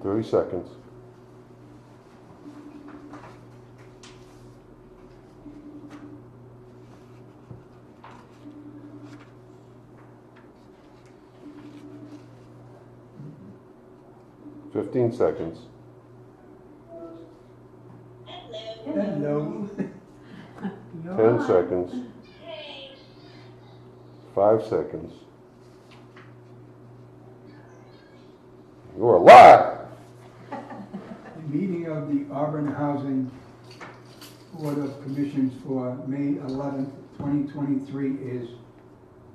30 seconds. Hello. 15 seconds. Hello. 10 seconds. Hey. 5 seconds. You're alive! The meeting of the Auburn Housing Board of Commissions for May 11th, 2023 is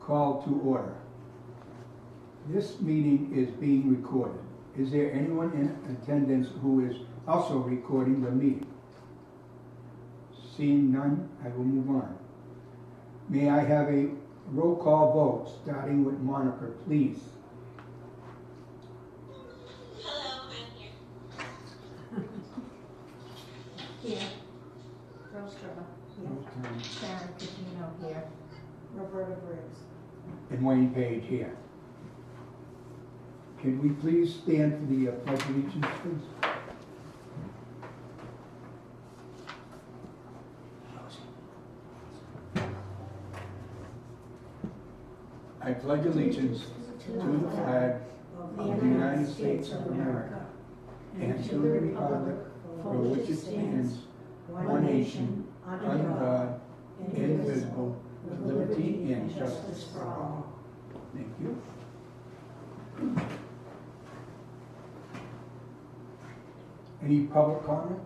called to order. This meeting is being recorded. Is there anyone in attendance who is also recording the meeting? Seeing none, I will move on. May I have a roll call vote, starting with Monica, please? Hello, I'm here. Here. Rose Turner. Here. Sharon Catino here. Roberta Briggs. And Wayne Page here. Can we please stand for the pledge of allegiance, please? I pledge allegiance to the flag of the United States of America and to the republic for which it stands, one nation, under God, indivisible, with liberty and justice for all. Thank you. Any public comment?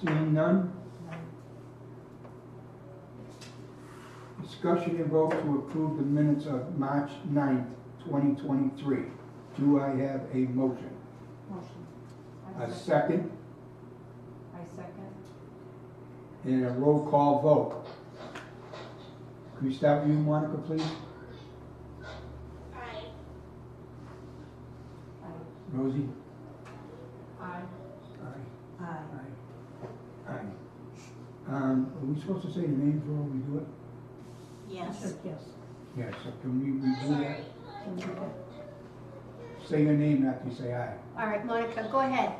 Seeing none? Discussion and vote to approve the minutes of March 9th, 2023. Do I have a motion? Motion. A second I second. and a roll call vote. Can we start with you, Monica, please? Hi. Rosie? Aye. Aye. Aye. Aye. Are we supposed to say the names before we do it? Yes. Yes. Yes, so can we redo that? Sorry. Say your name after you say aye. All right, Monica, go ahead.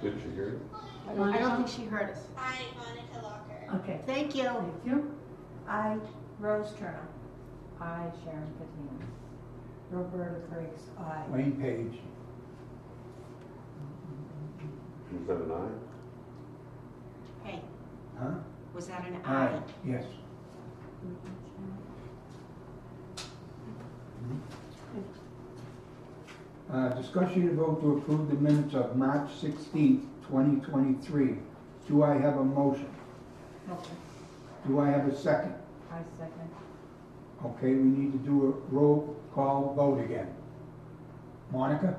Did she hear it? I don't think she heard us. Hi, Monica Locker. Okay. Thank you. Thank you. I, Rose Turner. I, Sharon Catino. Roberta Briggs. Aye. Wayne Page. Was that an aye? Hey, Huh? was that an Aye. Yes. Discussion and vote to approve the minutes of March 16th, 2023. Do I have a motion? Motion. Do I have a second? I second. Okay, we need to do a roll call vote again. Monica?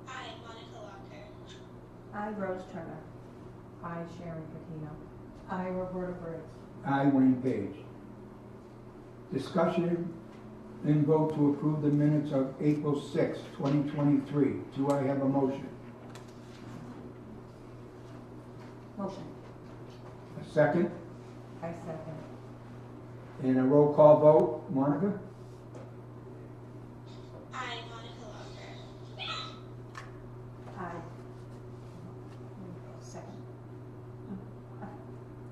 Hi, Monica Locker. I, Rose Turner. I, Sharon Catino. I, Roberta Briggs. I, Wayne Page. Discussion and vote to approve the minutes of April 6th, 2023. Do I have a motion? Motion. A second? I second. And a roll call vote. Monica? Hi, Monica Locker. I. Second.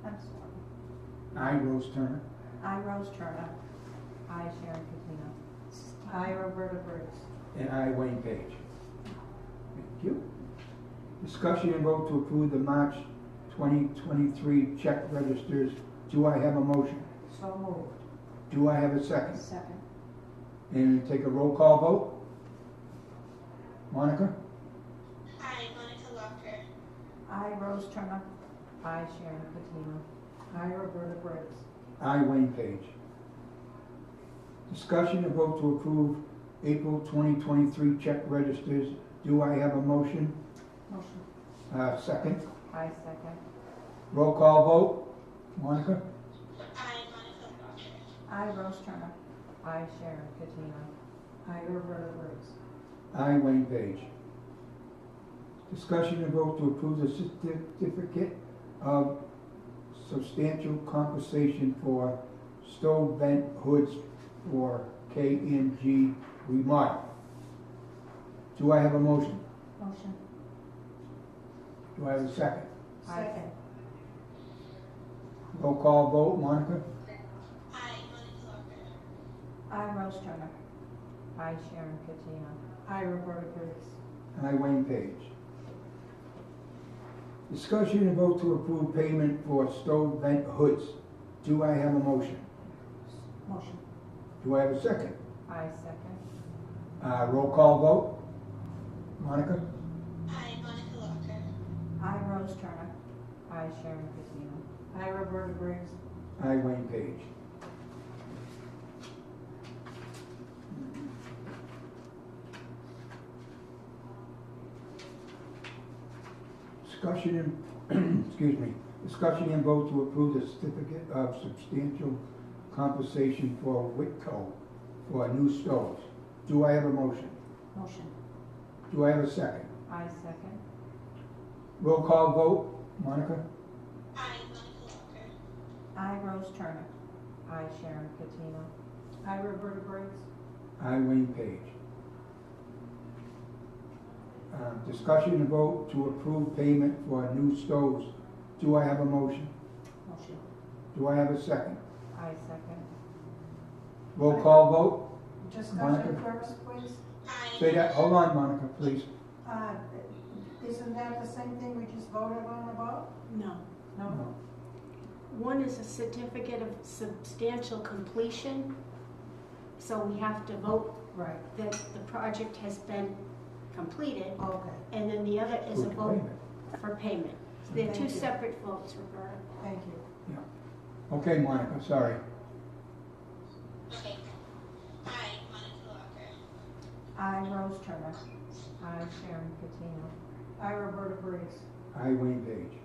I'm sorry. I, Rose Turner. I, Rose Turner. I, Sharon Catino. I, Roberta Briggs. And I, Wayne Page. Thank you. Discussion and vote to approve the March 2023 check registers. Do I have a motion? So moved. Do I have a second? Second. And take a roll call vote. Monica? Hi, Monica Locker. I, Rose Turner. I, Sharon Catino. I, Roberta Briggs. I, Wayne Page. Discussion and vote to approve April 2023 check registers. Do I have a motion? Motion. Second. I second. Roll call vote. Monica? Hi, Monica Locker. I, Rose Turner. I, Sharon Catino. I, Roberta Briggs. I, Wayne Page. Discussion and vote to approve the certificate of substantial compensation for stove vent hoods for K&G remodel. Do I have a motion? Motion. Do I have a second? Second. Roll call vote, Monica? I, Monica Locker. I, Rose Turner. I, Sharon Katina. I, Roberta Briggs. And I, Wayne Page. Discussion and vote to approve payment for stove vent hoods. Do I have a motion? Motion. Do I have a second? I, second. Roll call vote, Monica? I, Monica Locker. I, Rose Turner. I, Sharon Katina. I, Roberta Briggs. I, Wayne Page. Discussion and, excuse me, discussion and vote to approve the certificate of substantial compensation for Whitco for new stoves. Do I have a motion? Motion. Do I have a second? I, second. Roll call vote, Monica? I, Monica Locker. I, Rose Turner. I, Sharon Katina. I, Roberta Briggs. I, Wayne Page. Discussion and vote to approve payment for new stoves. Do I have a motion? Motion. Do I have a second? I, second. Roll call vote? Discussion Monica? first, please. I, Say that, hold on, Monica, please. Isn't that the same thing we just voted on about? No. No. One is a certificate of substantial completion. So we have to vote Right. that the project has been completed. Okay, And then the other is a Approve vote payment. for payment. So they're two Thank you. separate votes, Roberta. thank you. Okay, Monica, sorry. okay. I, Monica Locker. I, Rose Turner. I, Sharon Katina. I, Roberta Briggs. I, Wayne Page.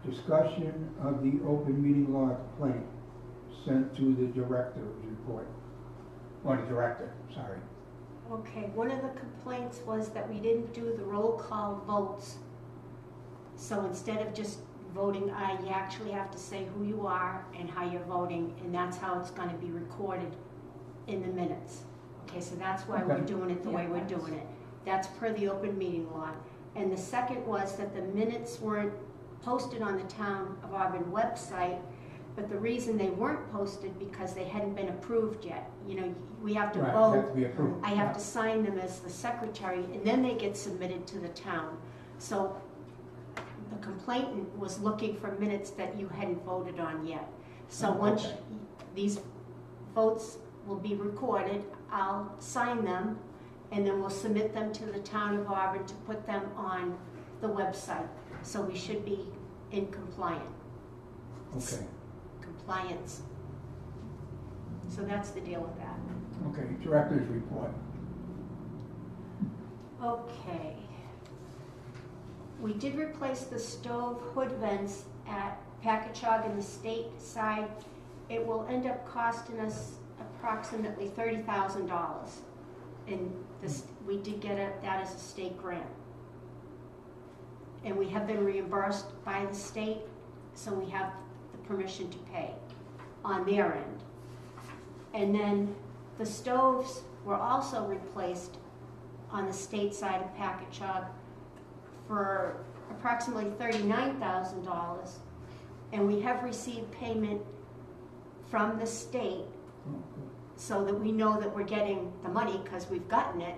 Discussion of the open meeting law complaint sent to the director's report. Or the director, sorry. Okay, one of the complaints was that we didn't do the roll call votes. So instead of just voting aye, you actually have to say who you are and how you're voting, and that's how it's gonna be recorded in the minutes. Okay, so that's why we're Okay. doing it the way we're doing it. That's per the open meeting law. And the second was that the minutes weren't posted on the Town of Auburn website, but the reason they weren't posted because they hadn't been approved yet. You know, we have to Right, vote. have to be approved. I have to sign them as the secretary, and then they get submitted to the town. So the complainant was looking for minutes that you hadn't voted on yet. So Oh, once okay. these votes will be recorded, I'll sign them, and then we'll submit them to the town of Auburn to put them on the website. So we should be in compliance. So that's the deal with that. Okay, director's report. Okay. We did replace the stove hood vents at Packagug and the state side. It will end up costing us approximately $30,000. And this, we did get that as a state grant. And we have been reimbursed by the state, so we have the permission to pay on their end. And then the stoves were also replaced on the state side of Packagug for approximately $39,000. And we have received payment from the state Oh, good. so that we know that we're getting the money because we've gotten it.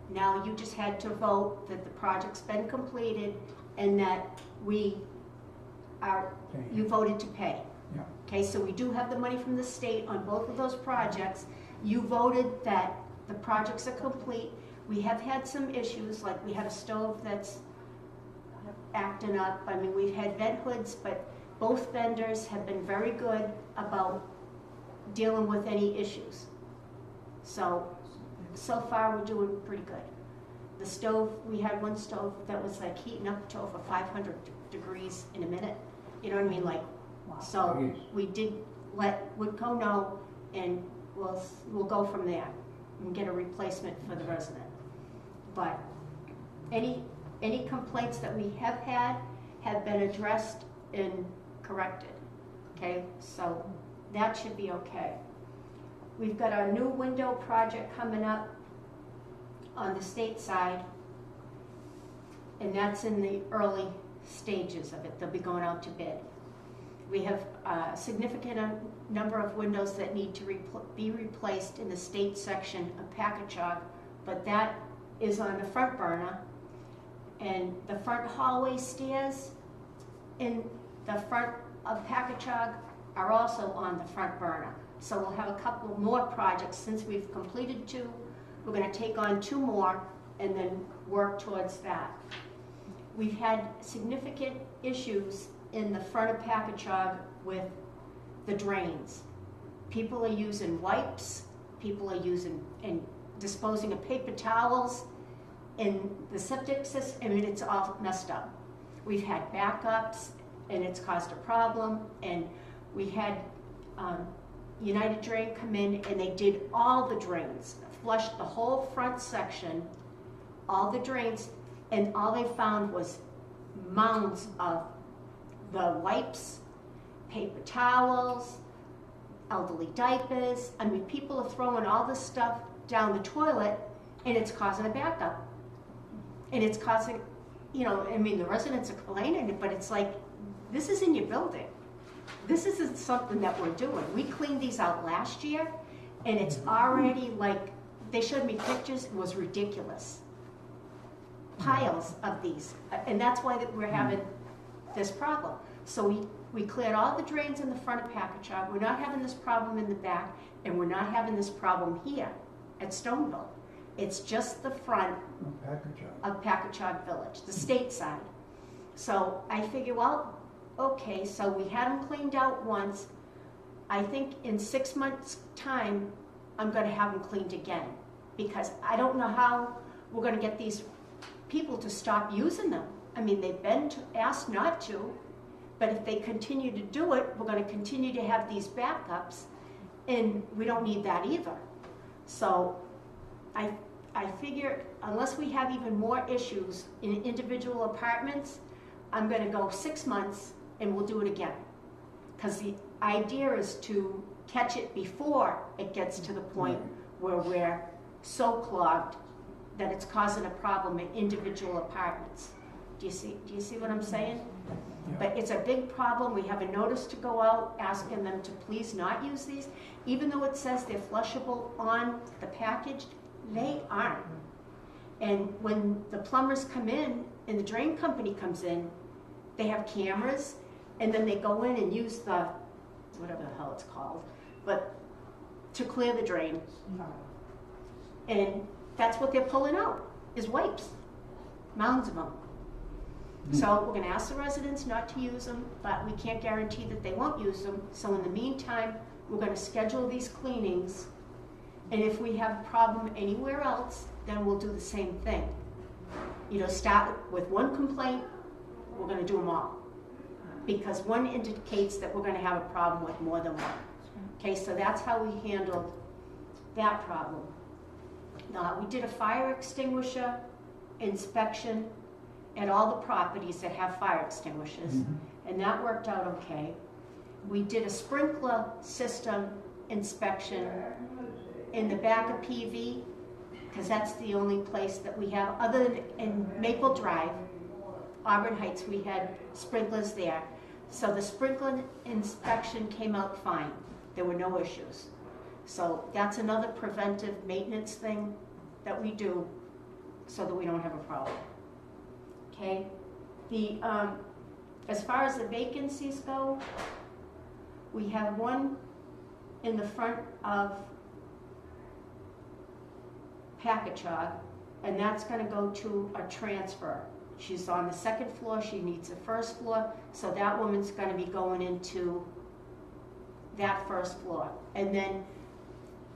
Now you just had to vote that the project's been completed and that you voted to pay. Yeah. Okay, so we do have the money from the state on both of those projects. You voted that the projects are complete. We have had some issues, like we had a stove that's acting up. I mean, we've had vent hoods, but both vendors have been very good about dealing with any issues. So far we're doing pretty good. The stove, we had one stove that was like heating up to over 500 degrees in a minute. You know what I mean? Like, so Jeez. we did let Woodco know, and we'll go from there and get a replacement for the resident. But any complaints that we have had have been addressed and corrected. Okay, so that should be okay. We've got our new window project coming up on the state side, and that's in the early stages of it. They'll be going out to bid. We have a significant number of windows that need to be replaced in the state section of Packagug, but that is on the front burner. And the front hallway stairs in the front of Packagug are also on the front burner. So we'll have a couple more projects. Since we've completed 2, we're going to take on 2 more and then work towards that. We've had significant issues in the front of Packagug with the drains. People are using wipes, people are using and disposing of paper towels in the septic system. I mean, it's all messed up. We've had backups and it's caused a problem, and we had United Drain come in and they did all the drains, flushed the whole front section, all the drains, and all they found was mounds of the wipes, paper towels, elderly diapers. I mean, people are throwing all this stuff down the toilet, and it's causing a backup. And it's causing, you know, I mean, the residents are complaining, but it's like, this is in your building. This isn't something that we're doing. We cleaned these out last year, and it's already like, they showed me pictures, it was ridiculous. Piles of these, and that's why that we're having this problem. So we cleared all the drains in the front of Packagug. We're not having this problem in the back, and we're not having this problem here at Stoneville. It's just the front of Packagug Village, the state side. So I figure, well, okay, so we had them cleaned out once. I think in 6 months' time, I'm gonna have them cleaned again, because I don't know how we're gonna get these people to stop using them. I mean, they've been asked not to, but if they continue to do it, we're going to continue to have these backups, and we don't need that either. So I figure unless we have even more issues in individual apartments, I'm going to go 6 months and we'll do it again. Because the idea is to catch it before it gets to the point where we're so clogged that it's causing a problem in individual apartments. Do you see what I'm saying? Yeah. But it's a big problem. We have a notice to go out asking them to please not use these. Even though it says they're flushable on the package, they aren't. And when the plumbers come in and the drain company comes in, they have cameras, and then they go in and use the, whatever the hell it's called, but to clear the drain. And that's what they're pulling out, is wipes, mounds of them. So we're gonna ask the residents not to use them, but we can't guarantee that they won't use them. So in the meantime, we're gonna schedule these cleanings, and if we have a problem anywhere else, then we'll do the same thing. You know, start with one complaint, we're gonna do them all. Because one indicates that we're gonna have a problem with more than one. Okay, so that's how we handled that problem. We did a fire extinguisher inspection at all the properties that have fire extinguishers, and that worked out okay. We did a sprinkler system inspection in the back of PV, because that's the only place that we have, other than in Maple Drive, Auburn Heights, we had sprinklers there. So the sprinkler inspection came out fine. There were no issues. So that's another preventive maintenance thing that we do so that we don't have a problem. Okay? As far as the vacancies go, we have one in the front of Packagug, and that's going to go to a transfer. She's on the second floor, she needs the first floor, so that woman's going to be going into that first floor. And then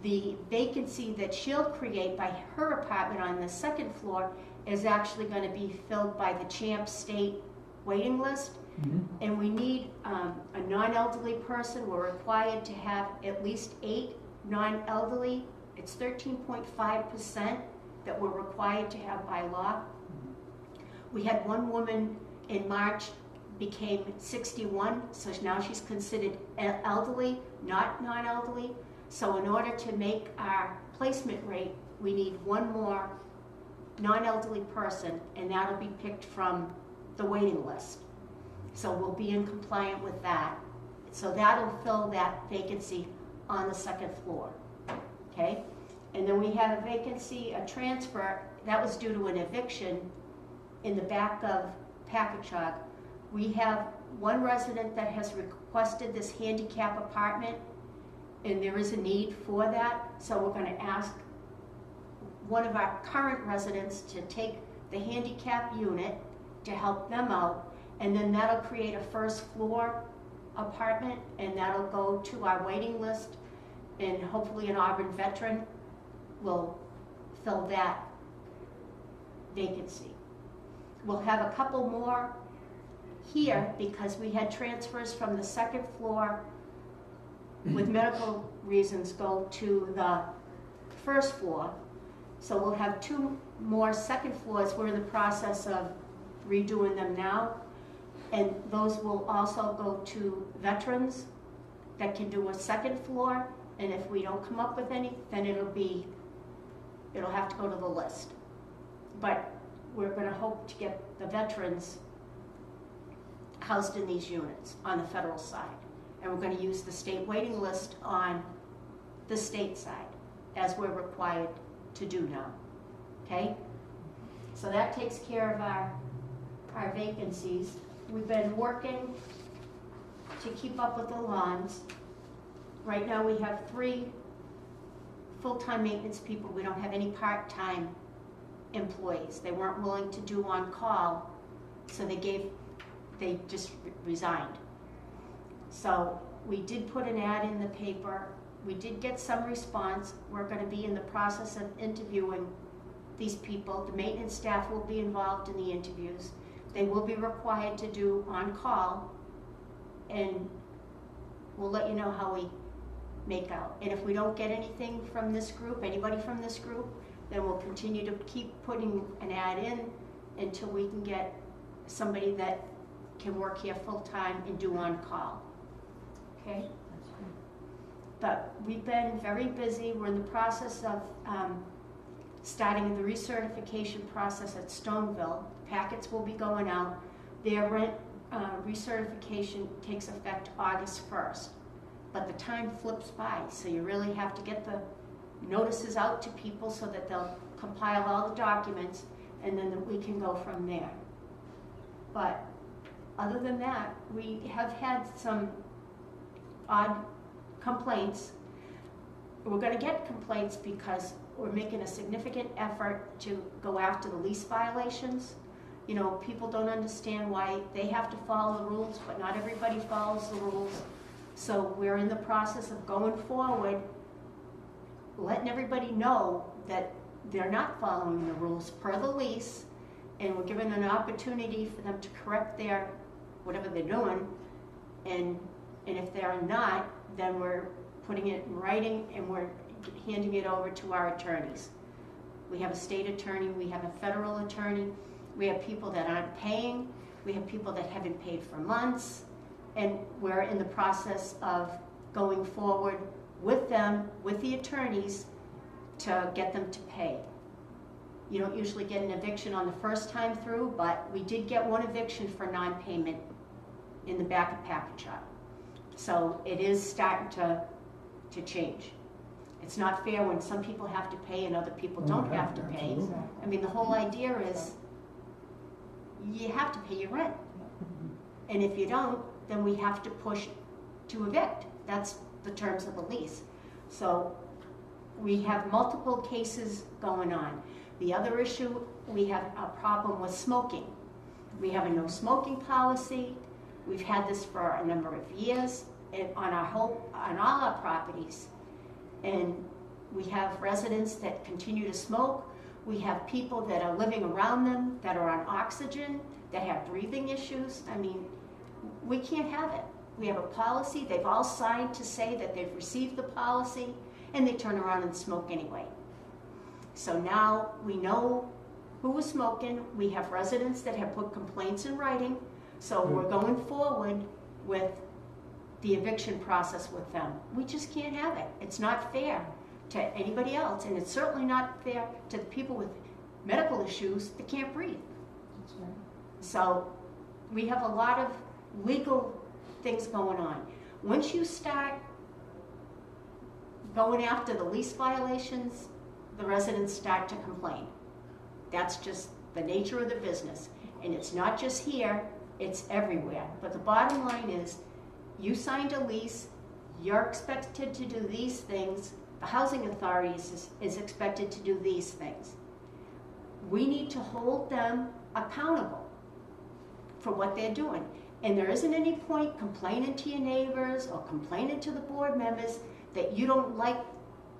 the vacancy that she'll create by her apartment on the second floor is actually going to be filled by the Champ State waiting list. And we need a non-elderly person. We're required to have at least 8 non-elderly. It's 13.5% that we're required to have by law. We had one woman in March became 61, so now she's considered elderly, not non-elderly. So in order to make our placement rate, we need one more non-elderly person, and that'll be picked from the waiting list. So we'll be in compliant with that. So that'll fill that vacancy on the second floor, okay? And then we have a vacancy, a transfer, that was due to an eviction in the back of Packagug. We have one resident that has requested this handicap apartment, and there is a need for that. So we're gonna ask one of our current residents to take the handicap unit to help them out, and then that'll create a first floor apartment, and that'll go to our waiting list, and hopefully an Auburn veteran will fill that vacancy. We'll have a couple more here because we had transfers from the second floor with medical reasons go to the first floor. So we'll have 2 more second floors. We're in the process of redoing them now. And those will also go to veterans that can do a second floor. And if we don't come up with any, then it'll have to go to the list. But we're gonna hope to get the veterans housed in these units on the federal side. And we're gonna use the state waiting list on the state side, as we're required to do now, okay? So that takes care of our vacancies. We've been working to keep up with the lawns. Right now we have 3 full-time maintenance people. We don't have any part-time employees. They weren't willing to do on-call, so they just resigned. So we did put an ad in the paper. We did get some response. We're going to be in the process of interviewing these people. The maintenance staff will be involved in the interviews. They will be required to do on-call, and we'll let you know how we make out. And if we don't get anything from this group, anybody from this group, then we'll continue to keep putting an ad in until we can get somebody that can work here full-time and do on-call. Okay? But we've been very busy. We're in the process of starting the recertification process at Stoneville. Packets will be going out. Their rent recertification takes effect August 1st. But the time flips by, so you really have to get the notices out to people so that they'll compile all the documents, and then we can go from there. But other than that, we have had some odd complaints. We're going to get complaints because we're making a significant effort to go after the lease violations. You know, people don't understand why they have to follow the rules, but not everybody follows the rules. So we're in the process of going forward, letting everybody know that they're not following the rules per the lease, and we're giving an opportunity for them to correct their whatever they're doing, and if they're not, then we're putting it in writing and we're handing it over to our attorneys. We have a state attorney, we have a federal attorney, we have people that aren't paying, we have people that haven't paid for months, and we're in the process of going forward with them, with the attorneys, to get them to pay. You don't usually get an eviction on the first time through, but we did get one eviction for non-payment in the back of Packagug. So it is starting to change. It's not fair when some people have to pay and other people don't have to pay. I mean, the whole idea is you have to pay your rent. And if you don't, then we have to push to evict. That's the terms of the lease. So we have multiple cases going on. The other issue, we have a problem with smoking. We have a no smoking policy. We've had this for a number of years on all our properties. And we have residents that continue to smoke. We have people that are living around them that are on oxygen, that have breathing issues. I mean, we can't have it. We have a policy. They've all signed to say that they've received the policy, and they turn around and smoke anyway. So now we know who was smoking. We have residents that have put complaints in writing. So we're going forward with the eviction process with them. We just can't have it. It's not fair to anybody else, and it's certainly not fair to the people with medical issues that can't breathe. That's right. So we have a lot of legal things going on. Once you start going after the lease violations, the residents start to complain. That's just the nature of the business. And it's not just here, it's everywhere. But the bottom line is, you signed a lease, you're expected to do these things, the housing authority is expected to do these things. We need to hold them accountable for what they're doing. And there isn't any point complaining to your neighbors or complaining to the board members that you don't like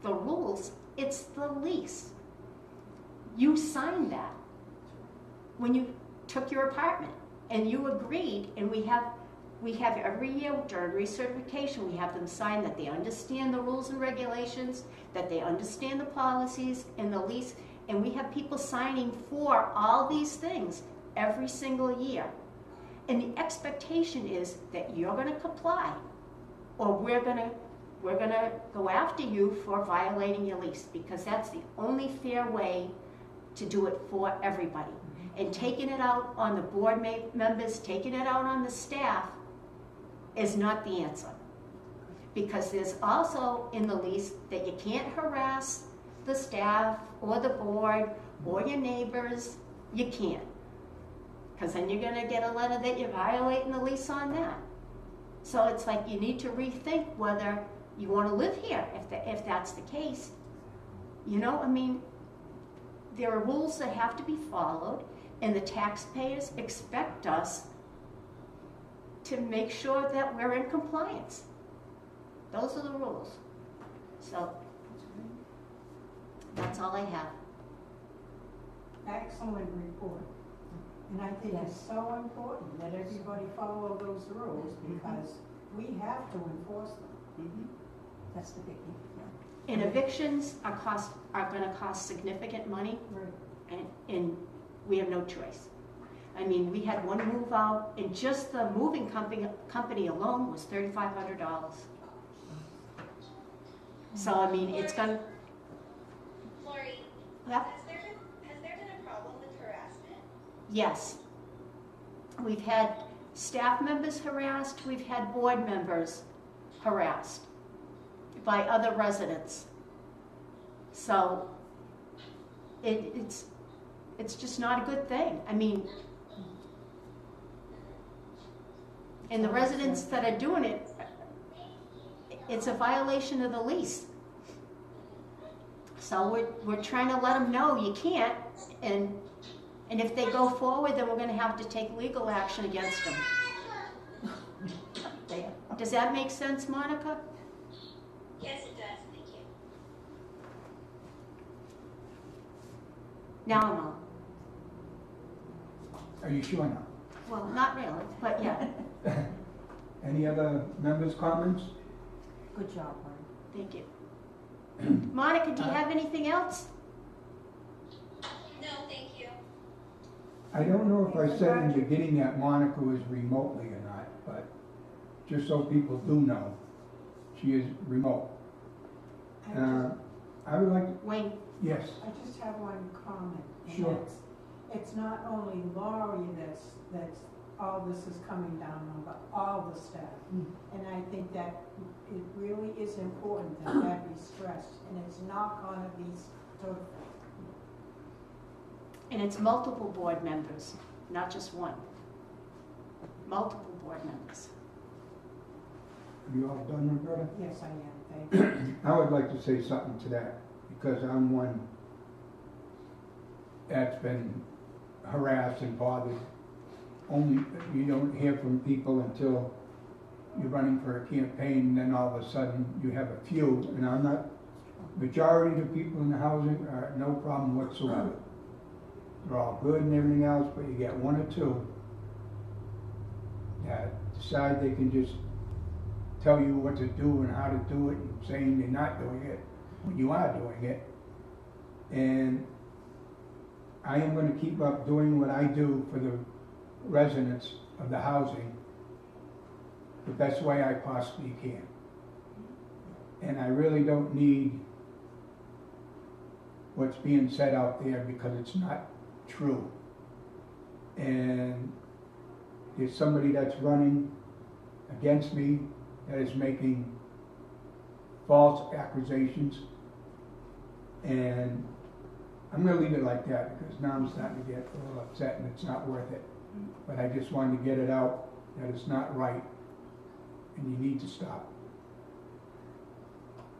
the rules. It's the lease. You signed that when you took your apartment, and you agreed, and we have every year during recertification, we have them sign that they understand the rules and regulations, that they understand the policies and the lease, and we have people signing for all these things every single year. And the expectation is that you're gonna comply, or we're gonna go after you for violating your lease, because that's the only fair way to do it for everybody. And taking it out on the board members, taking it out on the staff is not the answer. Because there's also in the lease that you can't harass the staff or the board or your neighbors. You can't. Because then you're gonna get a letter that you're violating the lease on that. So it's like you need to rethink whether you wanna live here, if that's the case. You know, I mean, there are rules that have to be followed, and the taxpayers expect us to make sure that we're in compliance. Those are the rules. So, that's all I have. Excellent report. And I think it's so important that everybody follow those rules because we have to enforce them. That's the biggie. And evictions are gonna cost significant money, and we have no choice. I mean, we had one move out, and just the moving company alone was $3,500. So, I mean, it's gonna... Lori, Yep. has there been a problem with harassment? Yes. We've had staff members harassed, we've had board members harassed by other residents. So it's just not a good thing. I mean, and the residents that are doing it, it's a violation of the lease. So we're trying to let them know you can't, and if they go forward, then we're going to have to take legal action against them. Does that make sense, Monica? Yes, it does. Thank you. Now I'm on. Are you sure now? Well, not really, but yeah. Any other members' comments? Good job, Marty. Thank you. Monica, do you have anything else? No, thank you. I don't know if I said in the beginning that Monica was remotely or not, but just so people do know, she is remote. I would like, Wayne? yes, I just have one comment. And Sure. It's not only Laurie that's all this is coming down on, but all the staff. And I think that it really is important that that be stressed, and it's not gonna be stood for. And it's multiple board members, not just one. Multiple board members. are you all done, Roberta? Yes, I am, thank you. I would like to say something to that, because I'm one that's been harassed and bothered. Only, you don't hear from people until you're running for a campaign, and then all of a sudden you have a few, and I'm not, majority of the people in the housing are no problem whatsoever. They're all good and everything else, but you get one or two that decide they can just tell you what to do and how to do it, and saying they're not doing it when you are doing it. And I am going to keep up doing what I do for the residents of the housing the best way I possibly can. And I really don't need what's being said out there because it's not true. And there's somebody that's running against me that is making false accusations. And I'm gonna leave it like that because now I'm starting to get a little upset and it's not worth it. But I just wanted to get it out that it's not right and you need to stop.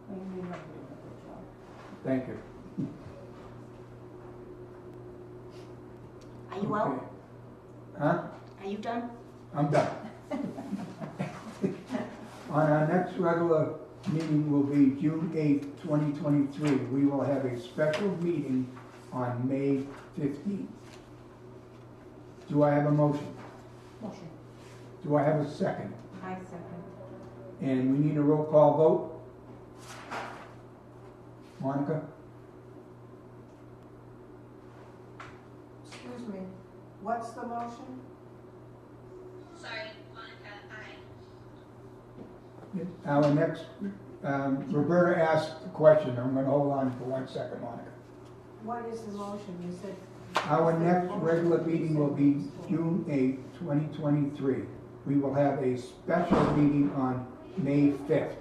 We have to do a good job. Thank you. Are you out? Okay. Huh? Are you done? I'm done. On our next regular meeting will be June 8th, 2023. We will have a special meeting on May 15th. Do I have a motion? Motion. Do I have a second? I second. And we need a roll call vote. Monica? Excuse me, what's the motion? Sorry, Monica, aye. Our next, Roberta asked a question. I'm gonna hold on for 1 second, Monica. What is the motion? You said. Our next regular meeting will be June 8th, 2023. We will have a special meeting on May 5th.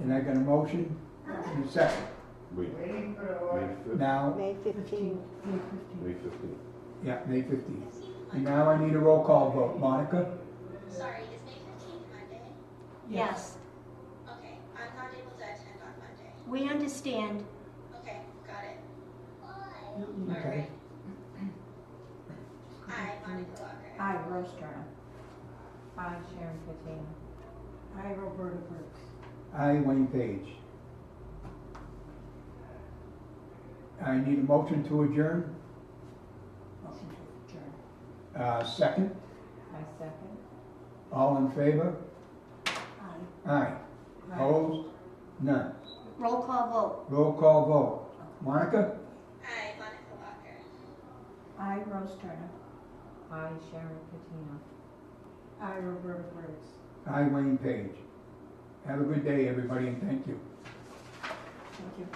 And I got a motion and a second. Wait, May 5th? Now, May 15th. May 15th. yeah, May 15th. And now I need a roll call vote. Monica? Sorry, is May 15th Monday? Yes, Okay, I'm not able to attend on Monday. we understand. Okay, got it. Okay. Aye, Monica Walker. I, Rose Turner. I, Sharon Katina. I, Roberta Brooks. I, Wayne Page. I need a motion to adjourn. Motion to adjourn. Second. I second. All in favor? Aye. Aye. Opposed? None. Roll call vote. Roll call vote. Monica? Aye, Monica Walker. I, Rose Turner. I, Sharon Katina. I, Roberta Brooks. I, Wayne Page. Have a good day, everybody, and thank you. Thank you.